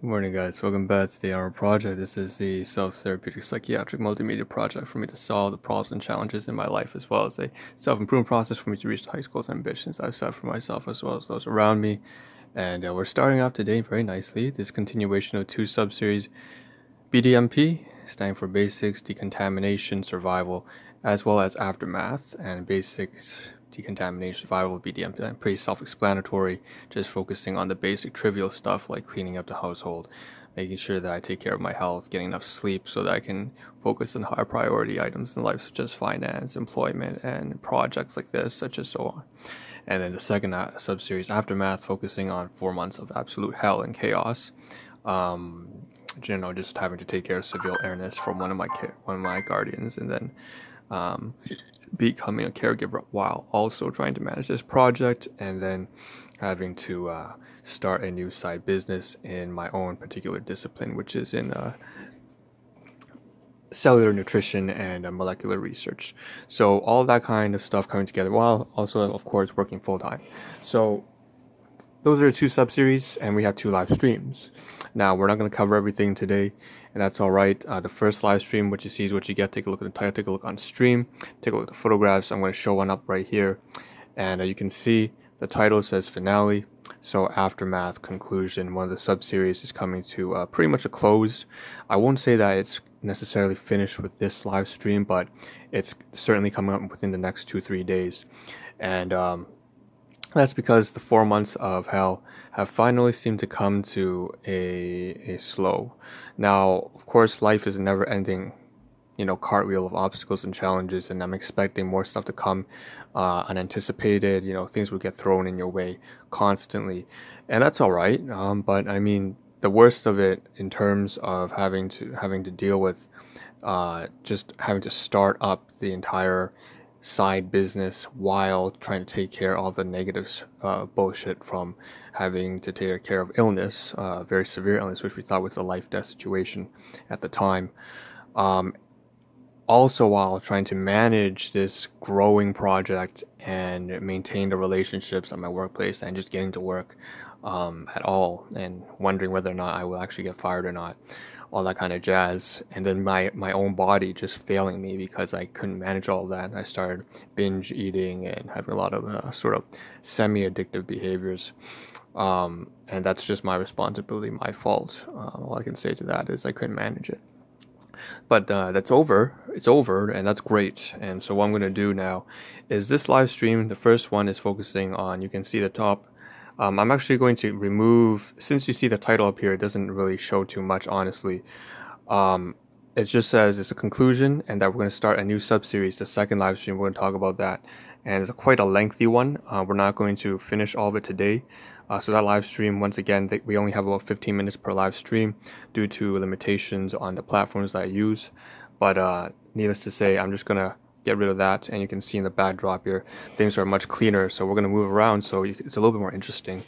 Good morning, guys. Welcome back to the Ahn Rho Project. This is the self-therapeutic psychiatric multimedia project for me to solve the problems and challenges in my life, as well as a self-improvement process for me to reach the high school's ambitions I've set for myself as well as those around me. And we're starting off today very nicely. This continuation of two sub-series, BDMP, standing for Basics, Decontamination, Survival, as well as Aftermath, and Basics, Decontamination, Survival, BDMP, pretty self-explanatory, just focusing on the basic trivial stuff like cleaning up the household, making sure that I take care of my health, getting enough sleep so that I can focus on higher priority items in life such as finance, employment, and projects like this, such as so on. And then the second sub-series, Aftermath, focusing on 4 months of absolute hell and chaos. Just having to take care of severe illness from one of my guardians, and then becoming a caregiver while also trying to manage this project, and then having to start a new side business in my own particular discipline, which is in cellular nutrition and molecular research. So all that kind of stuff coming together while also, of course, working full-time. So those are two sub-series, and we have two live streams. Now, we're not going to cover everything today, and that's all right. The first live stream, what you see is what you get. Take a look at the title, take a look on stream, take a look at the photographs. I'm going to show one up right here, and you can see the title says finale. So aftermath, conclusion, one of the sub-series is coming to pretty much a close. I won't say that it's necessarily finished with this live stream, but it's certainly coming up within the next 2-3 days. And that's because the 4 months of hell have finally seemed to come to a slow. Now, of course, life is a never-ending, cartwheel of obstacles and challenges, and I'm expecting more stuff to come, unanticipated. Things will get thrown in your way constantly, and that's all right. But I mean, the worst of it in terms of having to deal with, just having to start up the entire side business while trying to take care of all the negative bullshit from having to take care of illness, very severe illness, which we thought was a life-death situation at the time. Also, while trying to manage this growing project and maintain the relationships at my workplace and just getting to work at all, and wondering whether or not I will actually get fired or not, all that kind of jazz. And then my own body just failing me because I couldn't manage all that. I started binge eating and having a lot of sort of semi-addictive behaviors, and that's just my responsibility, my fault. All I can say to that is I couldn't manage it. But that's over. It's over, and that's great. And so what I'm going to do now is this live stream. The first one is focusing on, you can see the top. I'm actually going to remove, since you see the title up here, it doesn't really show too much, honestly. It just says it's a conclusion and that we're going to start a new sub-series, the second live stream. We're going to talk about that. And it's quite a lengthy one. We're not going to finish all of it today. So that live stream, once again, we only have about 15 minutes per live stream due to limitations on the platforms that I use. But needless to say, I'm just going to get rid of that, and you can see in the backdrop here, things are much cleaner, so we're going to move around so it's a little bit more interesting.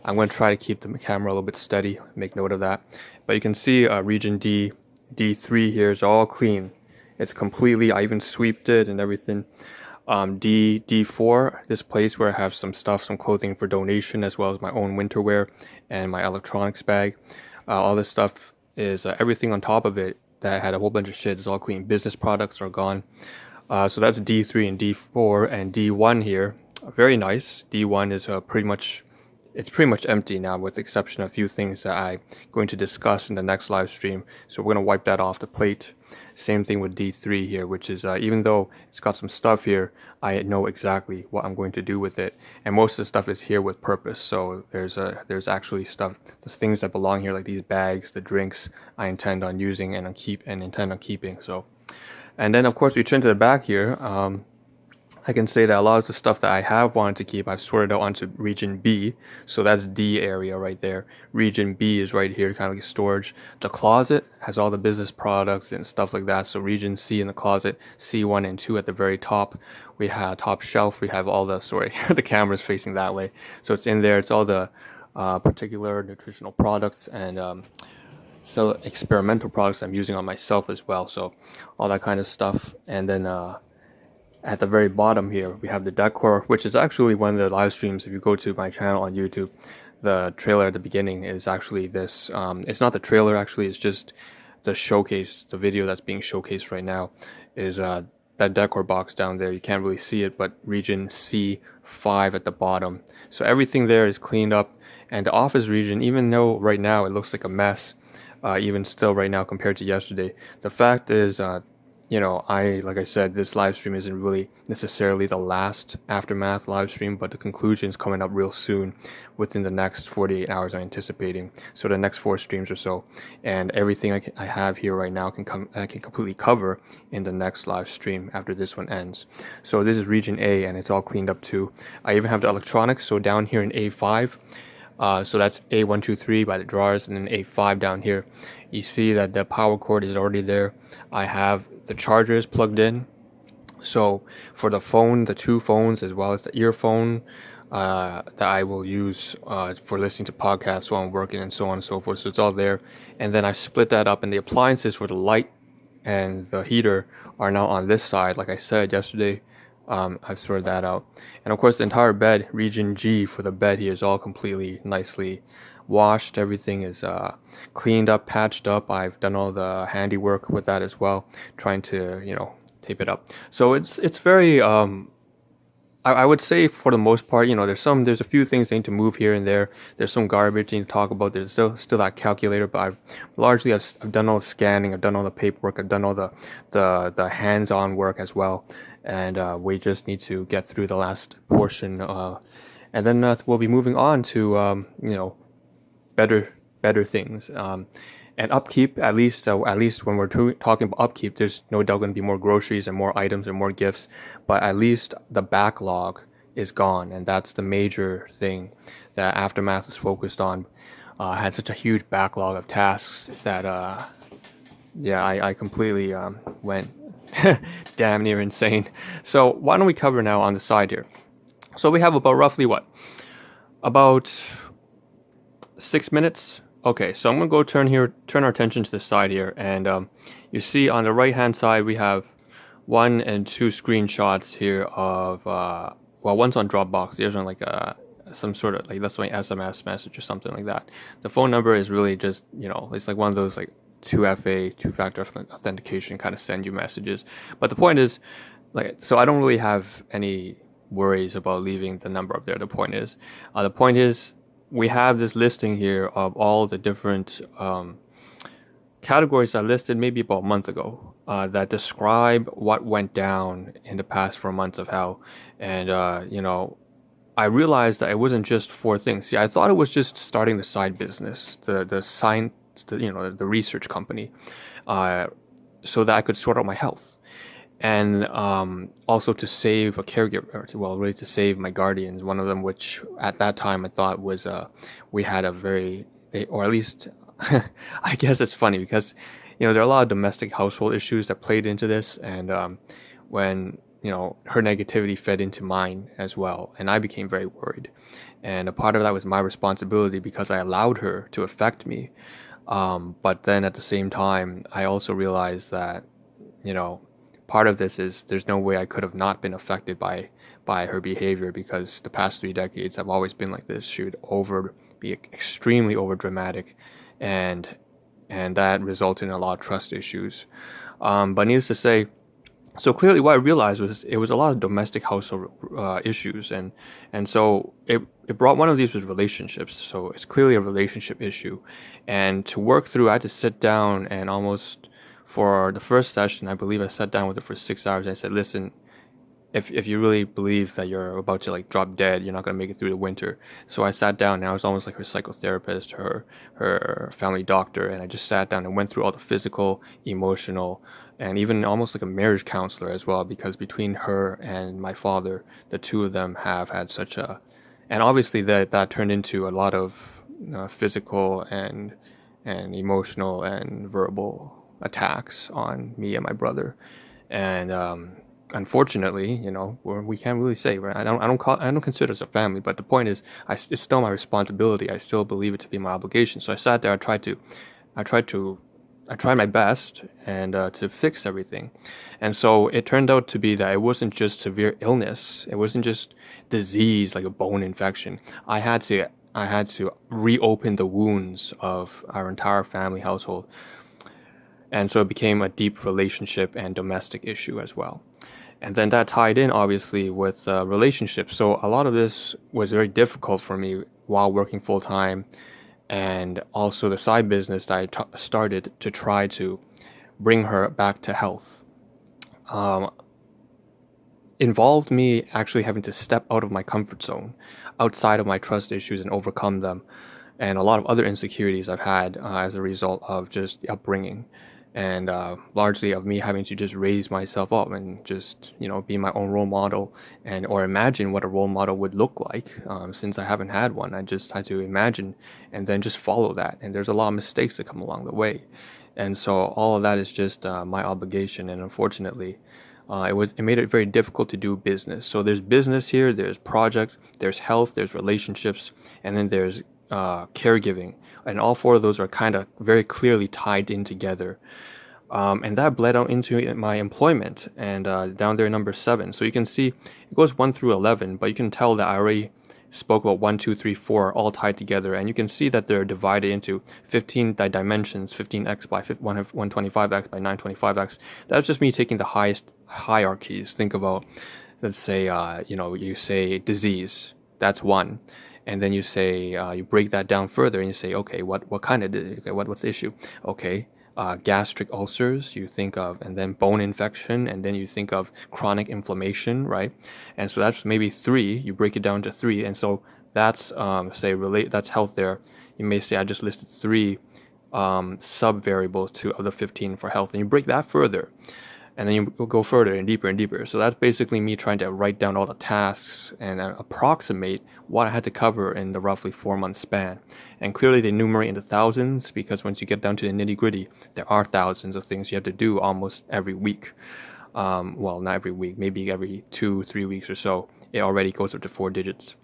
I'm going to try to keep the camera a little bit steady, make note of that. But you can see region D, D3 here is all clean. It's completely, I even sweeped it and everything. D4, this place where I have some stuff, some clothing for donation, as well as my own winter wear and my electronics bag. All this stuff is everything on top of it that had a whole bunch of shit is all clean. Business products are gone. So that's D3 and D4, and D1 here, very nice. D1 is pretty much empty now, with the exception of a few things that I'm going to discuss in the next live stream. So we're going to wipe that off the plate. Same thing with D3 here, which is, even though it's got some stuff here, I know exactly what I'm going to do with it. And most of the stuff is here with purpose. So there's actually stuff, there's things that belong here, like these bags, the drinks I intend on using and intend on keeping. So, and then of course we turn to the back here. I can say that a lot of the stuff that I have wanted to keep, I've sorted out onto region B. So that's D area right there. Region B is right here, kind of like storage. The closet has all the business products and stuff like that. So region C in the closet, C1 and 2 at the very top. We have top shelf. We have all the, sorry, the camera's facing that way. So it's in there. It's all the particular nutritional products and so experimental products I'm using on myself as well. So all that kind of stuff. And then at the very bottom here, we have the decor, which is actually one of the live streams. If you go to my channel on YouTube, the trailer at the beginning is actually this. It's not the trailer actually. It's just the showcase. The video that's being showcased right now is that decor box down there. You can't really see it, but region C5 at the bottom. So everything there is cleaned up, and the office region, even though right now it looks like a mess, even still right now compared to yesterday, the fact is, like I said, this live stream isn't really necessarily the last Aftermath live stream, but the conclusion is coming up real soon, within the next 48 hours I'm anticipating. So the next 4 streams or so, and everything I have here right now I can completely cover in the next live stream after this one ends. So this is region A, and it's all cleaned up too. I even have the electronics, so down here in A5, so that's A123 by the drawers, and then A5 down here. You see that the power cord is already there. I have the chargers plugged in. So for the phone, the 2 phones, as well as the earphone that I will use for listening to podcasts while I'm working and so on and so forth. So it's all there. And then I split that up, and the appliances for the light and the heater are now on this side. Like I said yesterday, I've sorted that out. And of course the entire bed, region G for the bed here, is all completely nicely washed. Everything is cleaned up, patched up. I've done all the handiwork with that as well, trying to tape it up. So it's very I would say for the most part, there's a few things they need to move here and there. There's some garbage they need to talk about. There's still that calculator, but I've done all the scanning, I've done all the paperwork, I've done all the hands-on work as well, and we just need to get through the last portion, and then we'll be moving on to better things. And upkeep, at least when we're talking about upkeep, there's no doubt going to be more groceries and more items and more gifts, but at least the backlog is gone, and that's the major thing that Aftermath is focused on. Had such a huge backlog of tasks that I completely went damn near insane. So why don't we cover now on the side here? So we have about roughly about 6 minutes. Okay, so I'm gonna turn our attention to the side here, and you see on the right hand side we have 1 and 2 screenshots here of one's on Dropbox, the other's on like some sort of, like, that's my SMS message or something like that. The phone number is really just, it's like one of those like 2FA, two-factor authentication kind of send you messages. But the point is, so I don't really have any worries about leaving the number up there. The point is we have this listing here of all the different categories I listed maybe about a month ago that describe what went down in the past 4 months of hell. And I realized that it wasn't just 4 things. See, I thought it was just starting the side business, the science, the research company, so that I could sort out my health. And also to save a caregiver, really to save my guardians, one of them, which at that time I thought was we had or at least I guess it's funny because there are a lot of domestic household issues that played into this, and when her negativity fed into mine as well, and I became very worried, and a part of that was my responsibility because I allowed her to affect me, but then at the same time I also realized that part of this is there's no way I could have not been affected by her behavior, because the past 3 decades have always been like this. She would be extremely over dramatic, and that resulted in a lot of trust issues. But needless to say, so clearly what I realized was it was a lot of domestic household issues, and so it brought, one of these was relationships. So it's clearly a relationship issue, and to work through I had to sit down, and almost for the first session, I believe I sat down with her for 6 hours, and I said, listen, if you really believe that you're about to drop dead, you're not going to make it through the winter. So I sat down, and I was almost like her psychotherapist, her family doctor, and I just sat down and went through all the physical, emotional, and even almost like a marriage counselor as well, because between her and my father, the two of them have had such a, and obviously that turned into a lot of physical and emotional and verbal attacks on me and my brother, and unfortunately, we can't really say, right? I don't consider us a family, but the point is, it's still my responsibility. I still believe it to be my obligation. So I sat there. I tried my best and to fix everything, and so it turned out to be that it wasn't just severe illness. It wasn't just disease like a bone infection. I had to I had to reopen the wounds of our entire family household. And so it became a deep relationship and domestic issue as well. And then that tied in obviously with relationships. So a lot of this was very difficult for me while working full time, and also the side business that started to try to bring her back to health. Um, Involved me actually having to step out of my comfort zone, outside of my trust issues, and overcome them, and a lot of other insecurities I've had as a result of just the upbringing, and largely of me having to just raise myself up and just be my own role model, and or imagine what a role model would look like. Since I haven't had one, I just had to imagine and then just follow that. And there's a lot of mistakes that come along the way, and so all of that is just my obligation. And unfortunately, it made it very difficult to do business. So there's business here, there's projects, there's health, there's relationships, and then there's caregiving. And all four of those are kind of very clearly tied in together. And that bled out into my employment, and down there number 7. So you can see it goes 1 through 11, but you can tell that I already spoke about 1, 2, 3, 4 all tied together, and you can see that they're divided into 15 dimensions, 15x by 125x by 925x. That's just me taking the highest hierarchies. Think about, let's say, you say disease, that's 1. And then you say, you break that down further and you say, okay, what kind of disease? Okay, what's the issue? Okay, gastric ulcers, you think of, and then bone infection, and then you think of chronic inflammation, right? And so that's maybe 3. You break it down to 3, and so that's that's health there. You may say I just listed 3 sub variables to of the 15 for health, and you break that further. And then you go further and deeper and deeper. So that's basically me trying to write down all the tasks and approximate what I had to cover in the roughly 4-month span. And clearly they enumerate into thousands, because once you get down to the nitty gritty, there are thousands of things you have to do almost every week. Well, not every week, maybe every 2-3 weeks or so. It already goes up to 4 digits.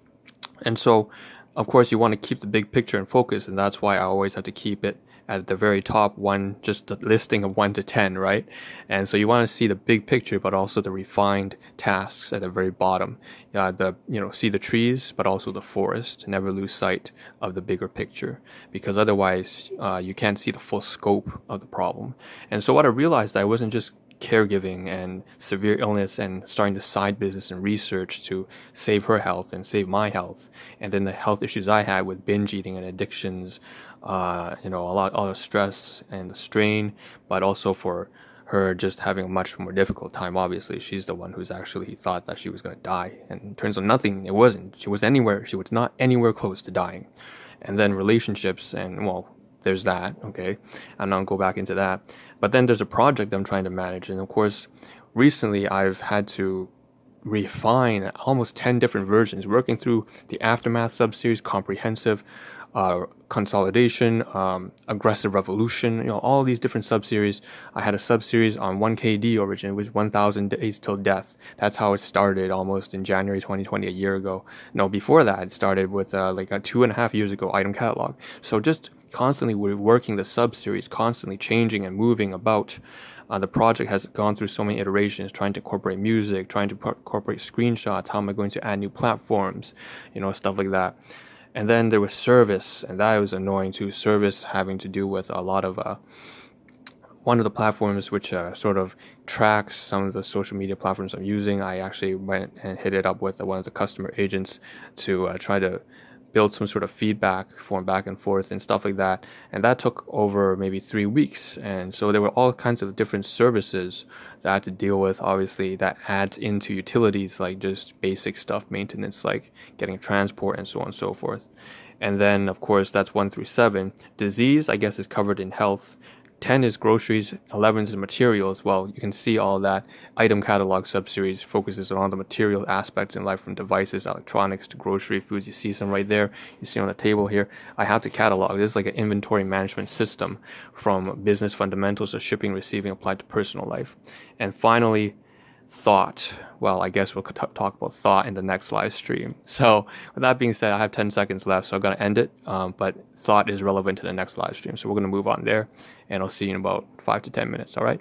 And so, of course, you want to keep the big picture in focus, and that's why I always have to keep it at the very top, just the listing of 1 to 10, right? And so you want to see the big picture, but also the refined tasks at the very bottom. See the trees, but also the forest. Never lose sight of the bigger picture, because otherwise you can't see the full scope of the problem. And so what I realized, I wasn't just caregiving and severe illness and starting the side business and research to save her health and save my health, and then the health issues I had with binge eating and addictions, a lot of stress and the strain, but also for her just having a much more difficult time. Obviously, she's the one who's actually thought that she was going to die, and it turns out nothing. It wasn't. She was not anywhere close to dying. And then relationships, and well, there's that. Okay, I'm not gonna go back into that. But then there's a project I'm trying to manage, and of course, recently I've had to refine almost 10 different versions, working through the Aftermath subseries, Comprehensive, Consolidation, Aggressive Revolution, all these different subseries. I had a subseries on 1KD origin, which 1,000 days till death. That's how it started almost in January 2020, a year ago. No, before that, it started with 2.5 years ago, item catalog. So just constantly we're working the subseries, constantly changing and moving about. The project has gone through so many iterations, trying to incorporate music, trying to incorporate screenshots, how am I going to add new platforms, stuff like that. And then there was service, and that was annoying too. Service having to do with a lot of one of the platforms which sort of tracks some of the social media platforms I'm using. I actually went and hit it up with one of the customer agents to try to build some sort of feedback form back and forth and stuff like that. And that took over maybe 3 weeks. And so there were all kinds of different services that I had to deal with. Obviously, that adds into utilities like just basic stuff, maintenance, like getting transport and so on and so forth. And then, of course, that's 1 through 7. Disease, I guess, is covered in health. 10 is groceries, 11 is materials. Well, you can see all that. Item catalog subseries focuses on the material aspects in life, from devices, electronics to grocery foods. You see some right there. You see on the table here. I have to catalog. This is like an inventory management system, from business fundamentals to shipping, receiving, applied to personal life. And finally, thought. Well, I guess we'll talk about thought in the next live stream. So with that being said, I have 10 seconds left, so I'm going to end it. But thought is relevant to the next live stream. So we're going to move on there, and I'll see you in about 5 to 10 minutes. All right.